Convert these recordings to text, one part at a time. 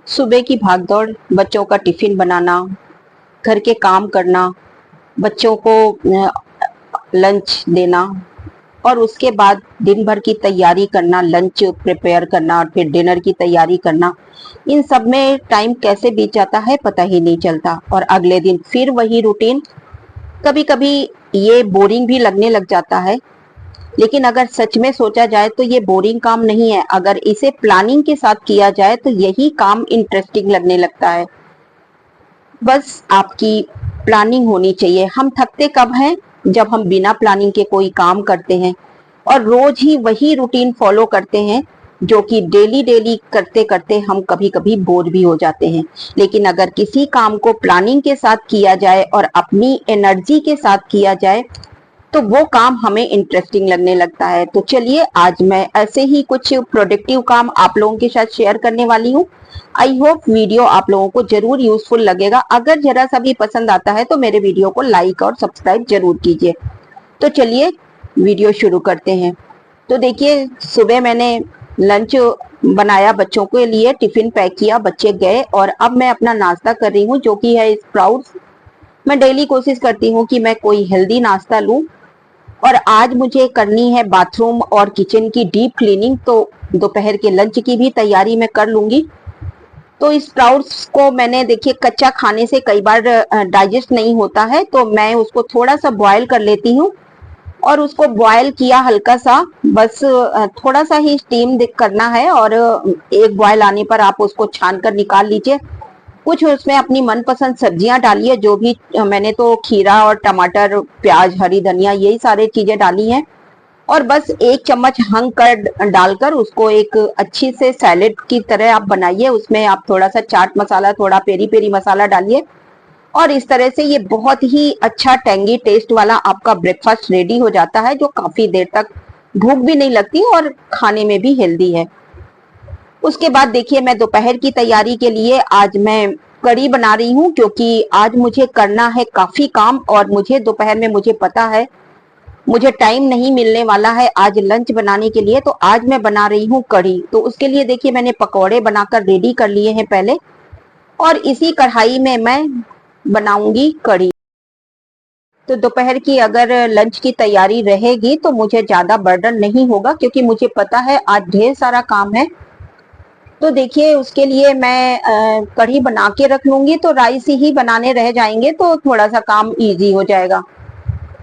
सुबह की भागदौड़, बच्चों का टिफिन बनाना, घर के काम करना, बच्चों को लंच देना और उसके बाद दिन भर की तैयारी करना, लंच प्रिपेयर करना और फिर डिनर की तैयारी करना, इन सब में टाइम कैसे बीत जाता है पता ही नहीं चलता। और अगले दिन फिर वही रूटीन। कभी कभी ये बोरिंग भी लगने लग जाता है, लेकिन अगर सच में सोचा जाए तो ये बोरिंग काम नहीं है। अगर इसे प्लानिंग के साथ किया जाए तो यही काम इंटरेस्टिंग लगने लगता है। बस आपकी प्लानिंग होनी चाहिए। हम थकते कब हैं? जब हम बिना प्लानिंग के कोई काम करते हैं और रोज ही वही रूटीन फॉलो करते हैं, जो कि डेली डेली करते करते हम कभी कभी बोर भी हो जाते हैं। लेकिन अगर किसी काम को प्लानिंग के साथ किया जाए और अपनी एनर्जी के साथ किया जाए तो वो काम हमें इंटरेस्टिंग लगने लगता है। तो चलिए, आज मैं ऐसे ही कुछ प्रोडक्टिव काम आप लोगों के साथ शेयर करने वाली हूँ। आई होप वीडियो आप लोगों को जरूर यूजफुल लगेगा। अगर जरा सा भी पसंद आता है तो मेरे वीडियो को लाइक और सब्सक्राइब जरूर कीजिए। तो चलिए वीडियो शुरू करते हैं। तो देखिए, सुबह मैंने लंच बनाया, बच्चों के लिए टिफिन पैक किया, बच्चे गए और अब मैं अपना नाश्ता कर रही हूँ, जो कि है स्प्राउट्स। मैं डेली कोशिश करती हूँ कि मैं कोई हेल्दी नाश्ता लूँ और आज मुझे करनी है बाथरूम और किचन की डीप क्लीनिंग, तो दोपहर के लंच की भी तैयारी मैं कर लूंगी। तो स्प्राउट्स को मैंने, देखिए, कच्चा खाने से कई बार डाइजेस्ट नहीं होता है, तो मैं उसको थोड़ा सा बॉयल कर लेती हूँ और उसको बॉयल किया हल्का सा, बस थोड़ा सा ही स्टीम करना है और एक बॉयल आने पर आप उसको छान कर निकाल लीजिए। कुछ उसमें अपनी मनपसंद सब्जियां डालिए, जो भी मैंने तो खीरा और टमाटर, प्याज, हरी धनिया, यही सारे चीजें डाली हैं। और बस एक चम्मच हंग कर डालकर उसको एक अच्छी से सैलेड की तरह आप बनाइए। उसमें आप थोड़ा सा चाट मसाला, थोड़ा पेरी पेरी मसाला डालिए और इस तरह से ये बहुत ही अच्छा टेंगी टेस्ट वाला आपका ब्रेकफास्ट रेडी हो जाता है, जो काफी देर तक भूख भी नहीं लगती और खाने में भी हेल्दी है। उसके बाद देखिए, मैं दोपहर की तैयारी के लिए आज मैं कढ़ी बना रही हूँ, क्योंकि आज मुझे करना है काफी काम और मुझे दोपहर में, मुझे पता है मुझे टाइम नहीं मिलने वाला है आज लंच बनाने के लिए, तो आज मैं बना रही हूँ कढ़ी। तो उसके लिए देखिए, मैंने पकौड़े बनाकर रेडी कर लिए हैं पहले और इसी कढ़ाई में मैं बनाऊंगी कढ़ी। तो दोपहर की अगर लंच की तैयारी रहेगी तो मुझे ज्यादा बर्डन नहीं होगा, क्योंकि मुझे पता है आज ढेर सारा काम है। तो देखिए, उसके लिए मैं कढ़ी बना के रख लूंगी, तो राइस ही बनाने रह जाएंगे, तो थोड़ा सा काम इजी हो जाएगा।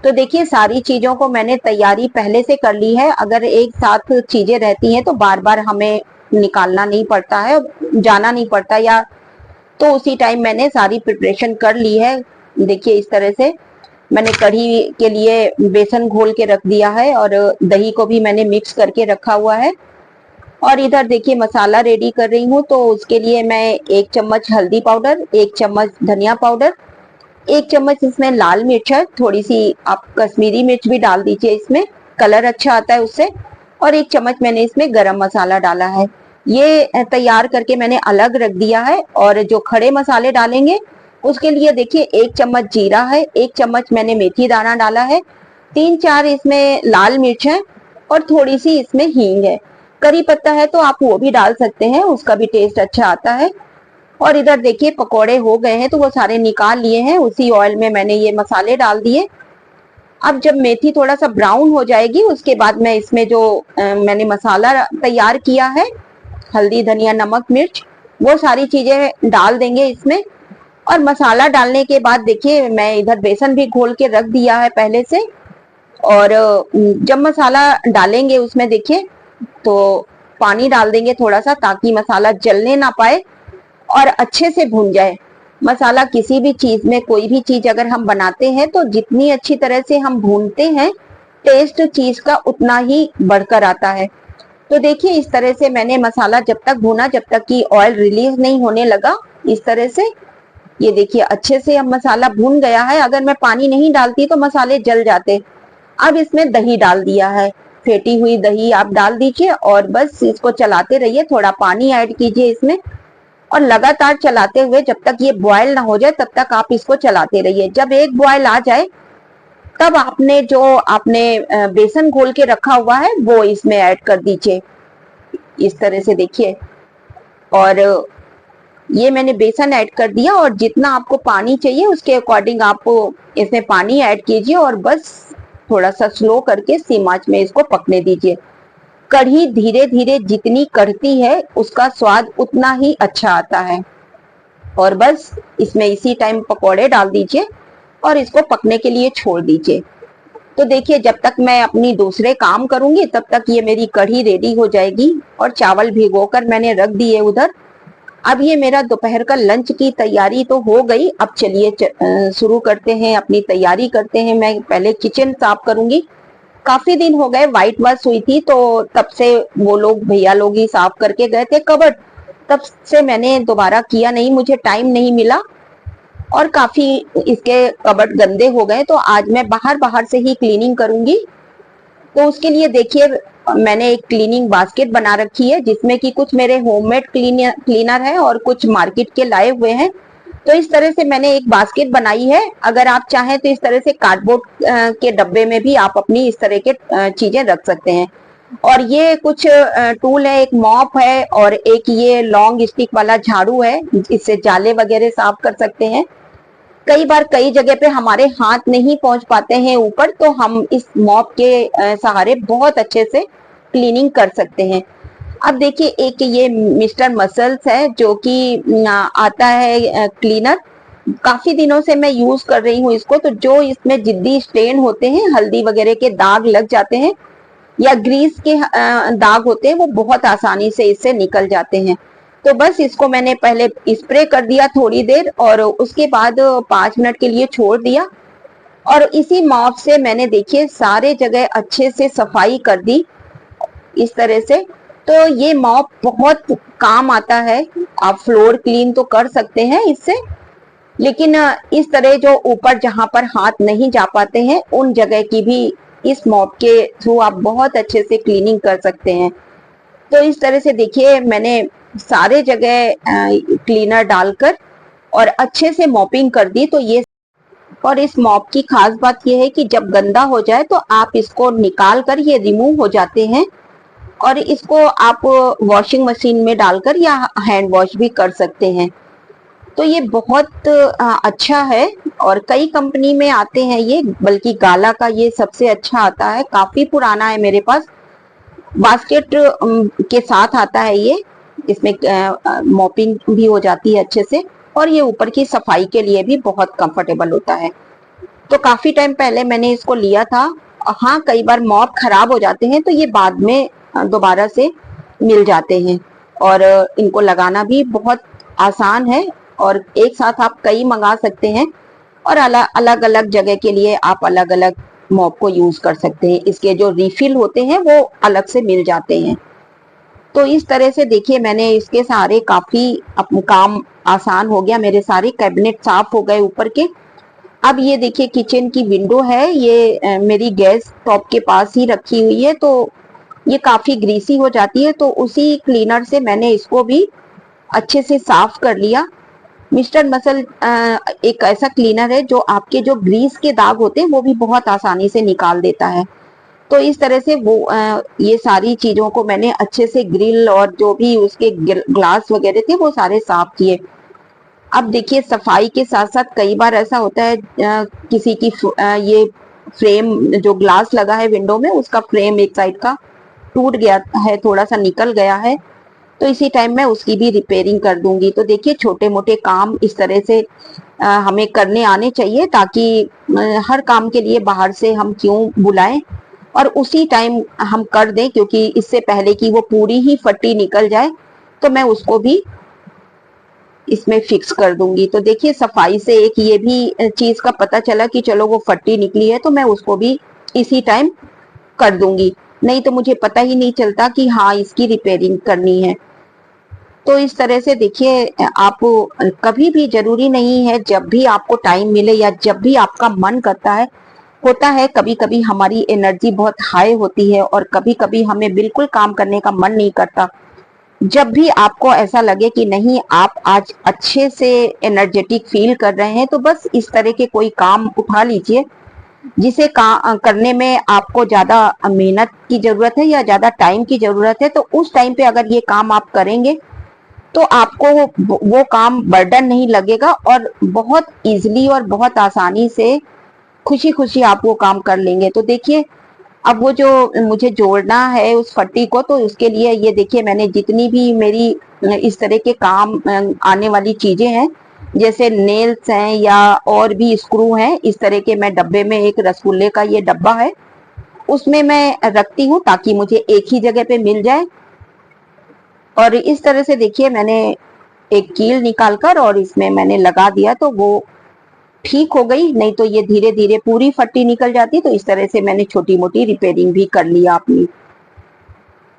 तो देखिए, सारी चीजों को मैंने तैयारी पहले से कर ली है। अगर एक साथ चीजें रहती हैं तो बार बार हमें निकालना नहीं पड़ता है, जाना नहीं पड़ता, या तो उसी टाइम मैंने सारी प्रिपरेशन कर ली है। देखिए, इस तरह से मैंने कढ़ी के लिए बेसन घोल के रख दिया है और दही को भी मैंने मिक्स करके रखा हुआ है। और इधर देखिए, मसाला रेडी कर रही हूँ। तो उसके लिए मैं 1 चम्मच हल्दी पाउडर, 1 चम्मच धनिया पाउडर, 1 चम्मच इसमें लाल मिर्च है, थोड़ी सी आप कश्मीरी मिर्च भी डाल दीजिए, इसमें कलर अच्छा आता है उससे। और 1 चम्मच मैंने इसमें गरम मसाला डाला है। ये तैयार करके मैंने अलग रख दिया है। और जो खड़े मसाले डालेंगे उसके लिए देखिए, 1 चम्मच जीरा है, 1 चम्मच मैंने मेथी दाना डाला है, 3-4 इसमें लाल मिर्च है और थोड़ी सी इसमें हींग है। करी पत्ता है तो आप वो भी डाल सकते हैं, उसका भी टेस्ट अच्छा आता है। और इधर देखिए, पकोड़े हो गए हैं तो वो सारे निकाल लिए हैं। उसी ऑयल में मैंने ये मसाले डाल दिए। अब जब मेथी थोड़ा सा ब्राउन हो जाएगी, उसके बाद मैं इसमें जो मैंने मसाला तैयार किया है, हल्दी, धनिया, नमक, मिर्च, वो सारी चीजें डाल देंगे इसमें। और मसाला डालने के बाद देखिए, मैं इधर बेसन भी घोल के रख दिया है पहले से। और जब मसाला डालेंगे उसमें देखिए, तो पानी डाल देंगे थोड़ा सा, ताकि मसाला जलने ना पाए और अच्छे से भून जाए। मसाला किसी भी चीज में, कोई भी चीज अगर हम बनाते हैं तो जितनी अच्छी तरह से हम भूनते हैं, टेस्ट चीज का उतना ही बढ़कर आता है। तो देखिए, इस तरह से मैंने मसाला जब तक भूना, जब तक कि ऑयल रिलीज नहीं होने लगा, इस तरह से। ये देखिए, अच्छे से अब मसाला भून गया है। अगर मैं पानी नहीं डालती तो मसाले जल जाते। अब इसमें दही डाल दिया है, फेंटी हुई दही आप डाल दीजिए और बस इसको चलाते रहिए। थोड़ा पानी ऐड कीजिए इसमें और लगातार चलाते हुए, जब तक ये बॉयल ना हो जाए तब तक आप इसको चलाते रहिए। जब एक बॉयल आ जाए तब आपने बेसन घोल के रखा हुआ है वो इसमें ऐड कर दीजिए, इस तरह से देखिए। और ये मैंने बेसन ऐड कर दिया और जितना आपको पानी चाहिए उसके अकॉर्डिंग आप इसमें पानी ऐड कीजिए और बस थोड़ा सा स्लो करके सिम आंच में इसको पकने दीजिए। कढ़ी धीरे धीरे जितनी कढ़ती है उसका स्वाद उतना ही अच्छा आता है। और बस इसमें इसी टाइम पकौड़े डाल दीजिए और इसको पकने के लिए छोड़ दीजिए। तो देखिए जब तक मैं अपनी दूसरे काम करूंगी तब तक ये मेरी कढ़ी रेडी हो जाएगी और चावल भिगोकर मैंने रख दिए उधर। अब ये मेरा दोपहर का लंच की तैयारी तो हो गई। अब चलिए शुरू करते हैं, अपनी तैयारी करते हैं। मैं पहले किचन साफ करूंगी। काफी दिन हो गए, वाइट वॉश हुई थी तो तब से वो लोग भैया लोग ही साफ करके गए थे कबर्ड, तब से मैंने दोबारा किया नहीं, मुझे टाइम नहीं मिला और काफी इसके कबर्ड गंदे हो गए। तो आज मैं बाहर बाहर से ही क्लीनिंग करूंगी। तो उसके लिए देखिए मैंने एक क्लीनिंग बास्केट बना रखी है जिसमें कि कुछ मेरे होममेड क्लीनर है और कुछ मार्केट के लाए हुए हैं। तो इस तरह से मैंने एक बास्केट बनाई है। अगर आप चाहें तो इस तरह से कार्डबोर्ड के डब्बे में भी आप अपनी इस तरह के चीजें रख सकते हैं। और ये कुछ टूल है, एक मॉप है और एक ये लॉन्ग स्टिक वाला झाड़ू है, इससे जाले वगैरह साफ कर सकते हैं। कई बार कई जगह पे हमारे हाथ नहीं पहुंच पाते हैं ऊपर, तो हम इस मॉप के सहारे बहुत अच्छे से क्लीनिंग कर सकते हैं। अब देखिए एक ये मिस्टर मसल्स है जो कि आता है क्लीनर। काफी दिनों से मैं यूज कर रही हूँ इसको। तो जो इसमें जिद्दी स्टेन होते हैं, हल्दी वगैरह के दाग लग जाते हैं या ग्रीस के दाग होते हैं, वो बहुत आसानी से इससे निकल जाते हैं। तो बस इसको मैंने पहले स्प्रे कर दिया थोड़ी देर और उसके बाद 5 मिनट के लिए छोड़ दिया और इसी मॉप से मैंने देखिए सारे जगह अच्छे से सफाई कर दी इस तरह से। तो ये मॉप बहुत काम आता है। आप फ्लोर क्लीन तो कर सकते हैं इससे, लेकिन इस तरह जो ऊपर जहां पर हाथ नहीं जा पाते हैं उन जगह की भी इस मॉप के थ्रू आप बहुत अच्छे से क्लीनिंग कर सकते हैं। तो इस तरह से देखिए मैंने सारे जगह क्लीनर डालकर और अच्छे से मॉपिंग कर दी। तो ये और इस मॉप की खास बात यह है कि जब गंदा हो जाए तो आप इसको निकाल कर ये रिमूव हो जाते हैं और इसको आप वॉशिंग मशीन में डालकर या हैंड वॉश भी कर सकते हैं। तो ये बहुत अच्छा है और कई कंपनी में आते हैं ये, बल्कि गाला का ये सबसे अच्छा आता है। काफी पुराना है मेरे पास, बास्केट के साथ आता है ये। इसमें मॉपिंग भी हो जाती है अच्छे से और ये ऊपर की सफाई के लिए भी बहुत कंफर्टेबल होता है। तो काफी टाइम पहले मैंने इसको लिया था। हाँ, कई बार मॉप खराब हो जाते हैं तो ये बाद में दोबारा से मिल जाते हैं और इनको लगाना भी बहुत आसान है और एक साथ आप कई मंगा सकते हैं और अलग अलग जगह के लिए आप अलग अलग मॉप को यूज कर सकते हैं। इसके जो रिफिल होते हैं वो अलग से मिल जाते हैं। तो इस तरह से देखिए मैंने इसके सहारे काफी काम आसान हो गया। मेरे सारे कैबिनेट साफ हो गए ऊपर के। अब ये देखिए किचन की विंडो है, ये मेरी गैस टॉप के पास ही रखी हुई है तो ये काफी ग्रीसी हो जाती है। तो उसी क्लीनर से मैंने इसको भी अच्छे से साफ कर लिया। मिस्टर मसल एक ऐसा क्लीनर है जो आपके जो ग्रीस के दाग होते हैं वो भी बहुत आसानी से निकाल देता है। तो इस तरह से वो ये सारी चीजों को मैंने अच्छे से ग्रिल और जो भी उसके ग्लास वगैरह थे वो सारे साफ किए। अब देखिए सफाई के साथ साथ कई बार ऐसा होता है किसी की ये फ्रेम जो ग्लास लगा है विंडो में, उसका फ्रेम एक साइड का टूट गया है, थोड़ा सा निकल गया है। तो इसी टाइम मैं उसकी भी रिपेयरिंग कर दूंगी। तो देखिए छोटे मोटे काम इस तरह से हमें करने आने चाहिए ताकि हर काम के लिए बाहर से हम क्यों बुलाएं और उसी टाइम हम कर दें, क्योंकि इससे पहले कि वो पूरी ही फट्टी निकल जाए तो मैं उसको भी इसमें फिक्स कर दूंगी। तो देखिए सफाई से एक ये भी चीज का पता चला कि चलो वो फट्टी निकली है तो मैं उसको भी इसी टाइम कर दूंगी, नहीं तो मुझे पता ही नहीं चलता कि हाँ इसकी रिपेयरिंग करनी है। तो इस तरह से देखिए आप कभी भी, जरूरी नहीं है जब भी आपको टाइम मिले या जब भी आपका मन करता है, होता है कभी कभी हमारी एनर्जी बहुत हाई होती है और कभी कभी हमें बिल्कुल काम करने का मन नहीं करता। जब भी आपको ऐसा लगे कि नहीं आप आज अच्छे से एनर्जेटिक फील कर रहे हैं तो बस इस तरह के कोई काम उठा लीजिए जिसे करने में आपको ज्यादा मेहनत की जरूरत है या ज्यादा टाइम की जरूरत है। तो उस टाइम पे अगर ये काम आप करेंगे तो आपको वो काम बर्डन नहीं लगेगा और बहुत इजीली और बहुत आसानी से खुशी खुशी आप वो काम कर लेंगे। तो देखिए, अब वो जो मुझे जोड़ना है उस फट्टी को, तो उसके लिए ये देखिए मैंने जितनी भी मेरी इस तरह के काम आने वाली चीजें हैं, जैसे नेल्स हैं या और भी स्क्रू हैं, इस तरह के मैं डब्बे में, एक रसगुल्ले का ये डब्बा है उसमें मैं रखती हूँ ताकि मुझे एक ही जगह पे मिल जाए। और इस तरह से देखिए मैंने एक कील निकालकर और इसमें मैंने लगा दिया तो वो ठीक हो गई, नहीं तो ये धीरे धीरे पूरी फट्टी निकल जाती। तो इस तरह से मैंने छोटी मोटी रिपेयरिंग भी कर लिया अपनी,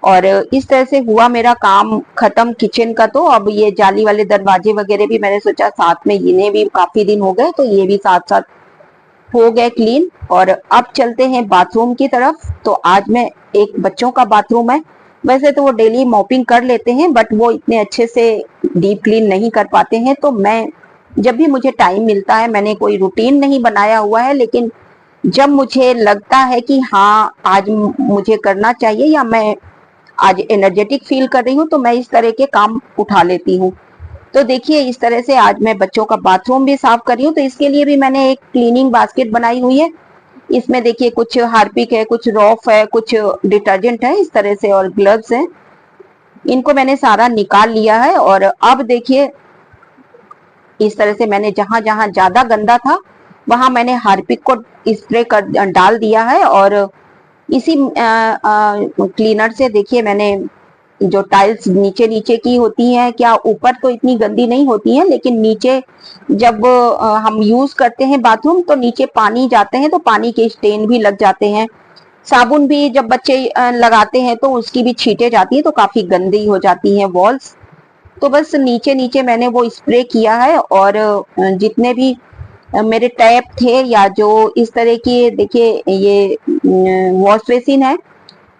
और इस तरह से हुआ मेरा काम खत्म किचन का। तो अब ये जाली वाले दरवाजे वगैरह भी मैंने सोचा साथ में, इन्हें भी काफी दिन हो गए तो ये भी साथ साथ हो गए क्लीन। और अब चलते हैं बाथरूम की तरफ। तो आज मैं, एक बच्चों का बाथरूम है, वैसे तो वो डेली मॉपिंग कर लेते हैं बट वो इतने अच्छे से डीप क्लीन नहीं कर पाते हैं। तो मैं जब भी मुझे टाइम मिलता है, मैंने कोई रूटीन नहीं बनाया हुआ है, लेकिन जब मुझे लगता है कि हाँ आज मुझे करना चाहिए या मैं आज एनर्जेटिक फील कर रही हूँ, तो मैं इस तरह के काम उठा लेती हूँ। तो देखिए इस तरह से आज मैं बच्चों का बाथरूम भी साफ कर रही हूँ। तो इसके लिए भी मैंने एक क्लीनिंग बास्केट बनाई हुई है। इसमें देखिए कुछ हार्पिक है, कुछ रॉफ है, कुछ डिटर्जेंट है इस तरह से, और ग्लव्स हैं। इनको मैंने सारा निकाल लिया है। और अब देखिए इस तरह से मैंने जहां जहां ज्यादा गंदा था वहां मैंने हार्पिक को स्प्रे कर डाल दिया है। और इसी क्लीनर से देखिए मैंने जो टाइल्स नीचे नीचे की होती हैं, क्या ऊपर तो इतनी गंदी नहीं होती हैं, लेकिन नीचे जब हम यूज करते हैं बाथरूम तो नीचे पानी जाते हैं तो पानी के स्टेन भी लग जाते हैं। साबुन भी जब बच्चे लगाते हैं तो उसकी भी छींटे जाती है तो काफी गंदी हो जाती हैं वॉल्स। तो बस नीचे नीचे मैंने वो स्प्रे किया है। और जितने भी मेरे टैप थे या जो इस तरह की, देखिए ये वॉश बेसिन है,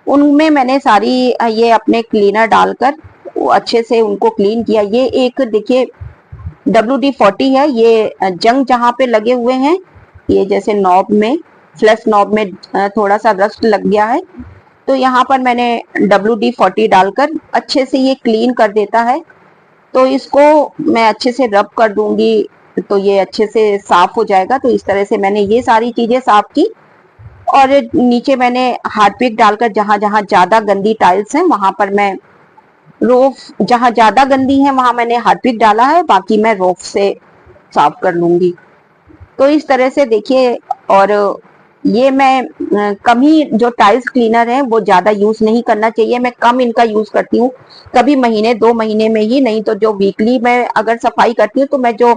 उनमें मैंने सारी ये अपने क्लीनर डालकर वो अच्छे से उनको क्लीन किया। ये एक देखिए WD-40 है, ये जंग जहां पे लगे हुए हैं, ये जैसे नॉब में, फ्लश नॉब में थोड़ा सा रस्ट लग गया है, तो यहाँ पर मैंने WD-40 डालकर अच्छे से ये क्लीन कर देता है। तो इसको मैं अच्छे से रब कर दूंगी तो ये अच्छे से साफ हो जाएगा। तो इस तरह से मैंने ये सारी चीजें साफ की। और नीचे मैंने हार्पिक डालकर जहां जहां ज्यादा गंदी टाइल्स हैं वहां पर मैं रोफ, जहां ज्यादा गंदी है वहां मैंने हार्पिक डाला है, बाकी मैं रोफ से साफ कर लूंगी। तो इस तरह से देखिए, और ये मैं कम ही, जो टाइल्स क्लीनर है वो ज्यादा यूज नहीं करना चाहिए, मैं कम इनका यूज करती हूँ, कभी महीने 2 महीने में ही, नहीं तो जो वीकली मैं अगर सफाई करती हूँ तो मैं जो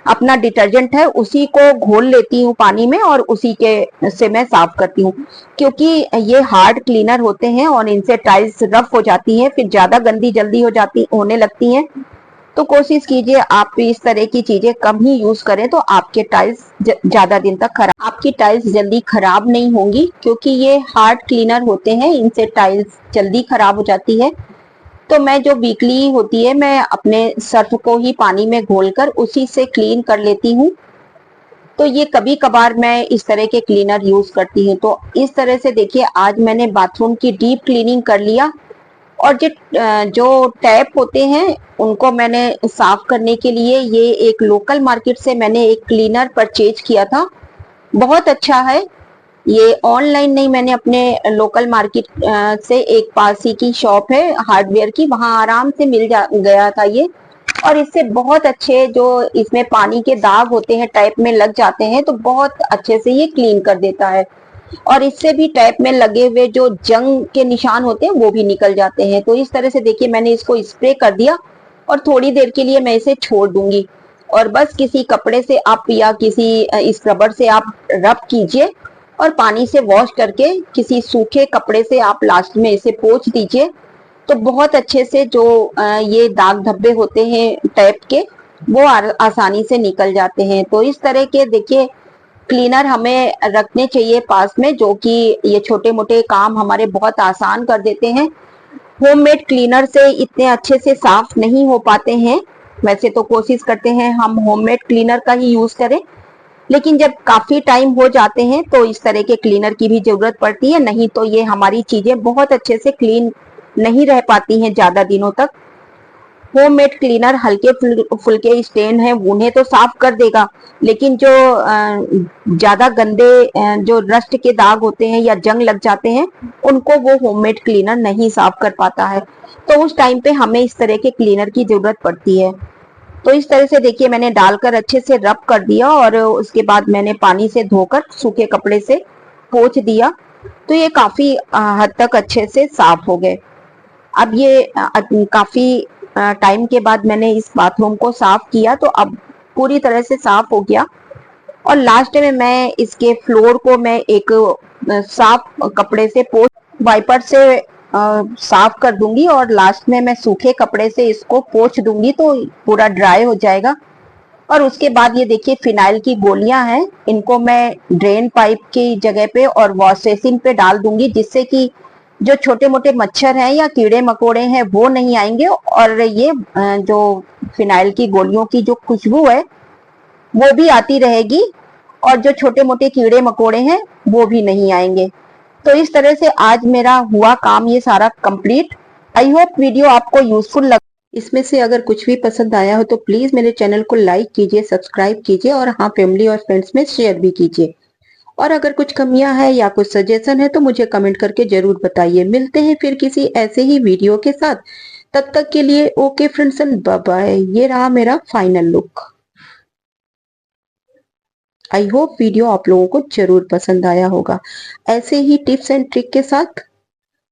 अपना डिटर्जेंट है उसी को घोल लेती हूँ पानी में और उसी के से मैं साफ करती हूँ, क्योंकि ये हार्ड क्लीनर होते हैं और इनसे टाइल्स रफ हो जाती है, फिर ज्यादा गंदी जल्दी होने लगती हैं। तो कोशिश कीजिए आप इस तरह की चीजें कम ही यूज करें तो आपके टाइल्स ज्यादा दिन तक खराब, आपकी टाइल्स जल्दी खराब नहीं होंगी, क्योंकि ये हार्ड क्लीनर होते हैं, इनसे टाइल्स जल्दी खराब हो जाती है। तो मैं जो वीकली होती है मैं अपने सर्फ को ही पानी में घोलकर उसी से क्लीन कर लेती हूँ। तो ये कभी कभार मैं इस तरह के क्लीनर यूज करती हूँ। तो इस तरह से देखिए आज मैंने बाथरूम की डीप क्लीनिंग कर लिया। और जो टैप होते हैं उनको मैंने साफ करने के लिए ये एक लोकल मार्केट से मैंने एक क्लीनर परचेज किया था, बहुत अच्छा है ये। ऑनलाइन नहीं, मैंने अपने लोकल मार्केट से, एक पास ही की शॉप है हार्डवेयर की, वहां आराम से गया था ये। और इससे बहुत अच्छे, जो इसमें पानी के दाग होते हैं टैप में लग जाते हैं तो बहुत अच्छे से ये क्लीन कर देता है। और इससे भी टैप में लगे हुए जो जंग के निशान होते हैं वो भी निकल जाते हैं। तो इस तरह से देखिए मैंने इसको स्प्रे कर दिया और थोड़ी देर के लिए मैं इसे छोड़ दूंगी। और बस किसी कपड़े से आप या किसी स्क्रबर से आप रब कीजिए और पानी से वॉश करके किसी सूखे कपड़े से आप लास्ट में इसे पोंछ दीजिए। तो बहुत अच्छे से जो ये दाग धब्बे होते हैं टैप के, वो आसानी से निकल जाते हैं। तो इस तरह के देखिए क्लीनर हमें रखने चाहिए पास में, जो कि ये छोटे मोटे काम हमारे बहुत आसान कर देते हैं। होममेड क्लीनर से इतने अच्छे से साफ नहीं हो पाते हैं, वैसे तो कोशिश करते हैं हम होममेड क्लीनर का ही यूज करें, लेकिन जब काफी टाइम हो जाते हैं तो इस तरह के क्लीनर की भी जरूरत पड़ती है, नहीं तो ये हमारी चीजें बहुत अच्छे से क्लीन नहीं रह पाती हैं ज्यादा दिनों तक। होममेड क्लीनर हल्के फुल्के स्टेन है उन्हें तो साफ कर देगा, लेकिन जो ज्यादा गंदे जो रस्ट के दाग होते हैं या जंग लग जाते हैं, उनको वो होममेड क्लीनर नहीं साफ कर पाता है। तो उस टाइम पे हमें इस तरह के क्लीनर की जरूरत पड़ती है। तो इस तरह से देखिए मैंने डालकर अच्छे से रब कर दिया और उसके बाद मैंने पानी से धोकर सूखे कपड़े से पोंछ दिया। तो ये काफी हद तक अच्छे से साफ हो गए। अब ये काफी टाइम के बाद मैंने इस बाथरूम को साफ किया, तो अब पूरी तरह से साफ हो गया। और लास्ट में मैं इसके फ्लोर को मैं एक साफ कपड़े से पोंछ वाइपर से साफ कर दूंगी और लास्ट में मैं सूखे कपड़े से इसको पोंछ दूंगी तो पूरा ड्राई हो जाएगा। और उसके बाद ये देखिए फिनाइल की गोलियां हैं, इनको मैं ड्रेन पाइप की जगह पे और वॉश बेसिन पे डाल दूंगी, जिससे कि जो छोटे मोटे मच्छर हैं या कीड़े मकोड़े हैं वो नहीं आएंगे, और ये जो फिनाइल की गोलियों की जो खुशबू है वो भी आती रहेगी, और जो छोटे मोटे कीड़े मकोड़े हैं वो भी नहीं आएंगे। तो इस तरह से आज मेरा हुआ काम ये सारा कंप्लीट। आई होप वीडियो आपको यूजफुल लग। इसमें से अगर कुछ भी पसंद आया हो तो प्लीज मेरे चैनल को लाइक कीजिए, सब्सक्राइब कीजिए और हाँ, फैमिली और फ्रेंड्स में शेयर भी कीजिए। और अगर कुछ कमियां है या कुछ सजेशन है तो मुझे कमेंट करके जरूर बताइए। मिलते हैं फिर किसी ऐसे ही वीडियो के साथ। तब तक के लिए okay friends and bye bye. ये रहा मेरा final look. I hope video आप लोगों को जरूर पसंद आया होगा। ऐसे ही टिप्स एंड ट्रिक के साथ